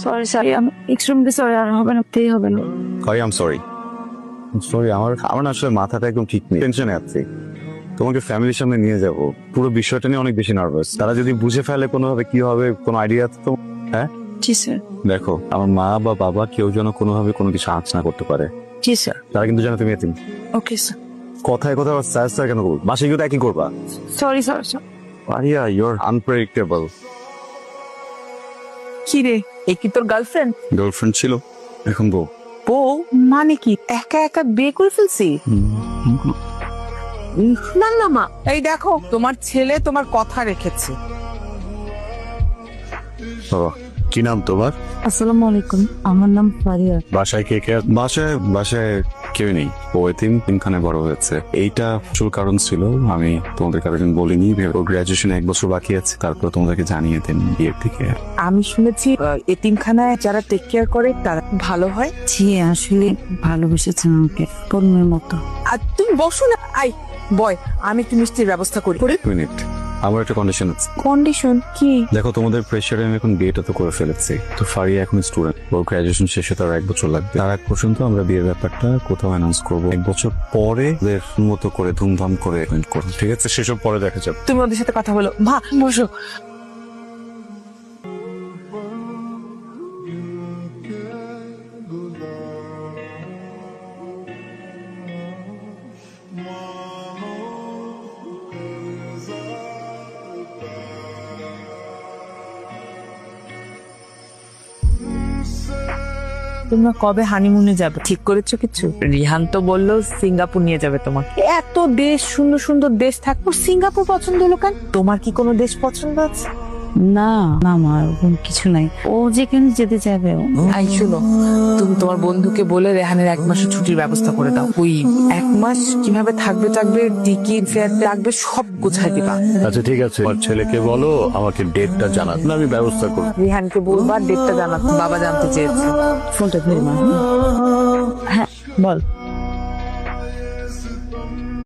Sorry sir, আমি extremely sorry, আর হবে না, তেই হবে না। ভাই আম সরি আমার না আসলে মাথাটা একদম ঠিক নেই, টেনশনে আছি। তোমাকে ফ্যামিলির সামনে নিয়ে যাব, পুরো বিষয়টা নিয়ে অনেক বেশি নার্ভাস। তারা যদি বুঝে ফেলে কোনোভাবে কি হবে, কোনো আইডিয়া আছে তো? হ্যাঁ জি স্যার। দেখো, আমার মা বা বাবা কেউ যেন কোনোভাবে কোনো কিছু আঁচ না করতে পারে। জি স্যার। তারা কিন্তু জানো তুমি এতিম। Okay sir. কথায় কথা স্যার স্যার কেন বল, বাসায় গিয়ে তো একই করবা। Sorry sir. Aria, you're unpredictable. কি রে, এ কি তোর গার্লফ্রেন্ড? গার্লফ্রেন্ড ছিল, এখন বউ। বউ মানে কি, একা একা বিয়ে করে ফেলছি? না না মা, এই দেখো তোমার ছেলে তোমার কথা রেখেছে। বাবা, কি নাম তোমার? আসসালামু আলাইকুম, আমার নাম ফারিয়া। বাসায় কে কে? বাসায় কেউ নেই। ও এতিমখানে বড় হয়েছে। এইটা আসল কারণ ছিল, আমি তোমাদের কারো বলিনি। ও গ্রাজুয়েশন 1 বছর বাকি আছে, তারপর তোমাদেরকে জানিয়ে দেন বিয়ের থেকে। আমি শুনেছি এতিমখানায় যারা টেক কেয়ার করে তারা ভালো হয়। জি, আসলে ভালোবেসেছেন আমাকে পূর্ণের মতো। আর তুমি বসো না, আই বয়, আমি একটু মিষ্টির ব্যবস্থা করি। মিনিট, আমার একটা কন্ডিশন আছে। কন্ডিশন কি? দেখো, তোমাদের প্রেশারে আমি এখন বিয়েটা তো করে ফেলেছি, তো ফারিয়া এখন স্টুডেন্ট, ওর গ্রাজুয়েশন শেষে তার 1 বছর লাগবে। তার আগ পর্যন্ত আমরা বিয়ের ব্যাপারটা কোথাও অ্যানাউন্স করবো। 1 বছর পরে ওদের মতো করে ধুমধাম করে করবো, ঠিক আছে? সেসব পরে দেখা যাবে। তুমি ওদের সাথে কথা বলো। মা বসো। তোমরা কবে হানিমুনে যাবে ঠিক করেছো কিছু? রিহান তো বললো সিঙ্গাপুর নিয়ে যাবে তোমাকে। এত দেশ, সুন্দর সুন্দর দেশ থাকবো, সিঙ্গাপুর পছন্দ হলো কেন? তোমার কি কোনো দেশ পছন্দ আছে? না না, আমার ওরকম কিছু নাই, ও যেখানে যেতে চাইবে। আই শোনো, তুমি তোমার বন্ধুকে বলে রেহানের 1 মাসের ছুটির ব্যবস্থা করে দাও। ওই 1 মাস কিভাবে থাকবে টিকিট ফেয়ার লাগবে সব গোছায় দিবা। আচ্ছা ঠিক আছে, আমার ছেলেকে বলো আমাকে ডেটটা জানাতে, আমি ব্যবস্থা করবো। রিহানকে বলবা ডেটটা জানাতে, বাবা জানতে চেয়েছে। ফোনটা ধরে মা। হ্যাঁ বল।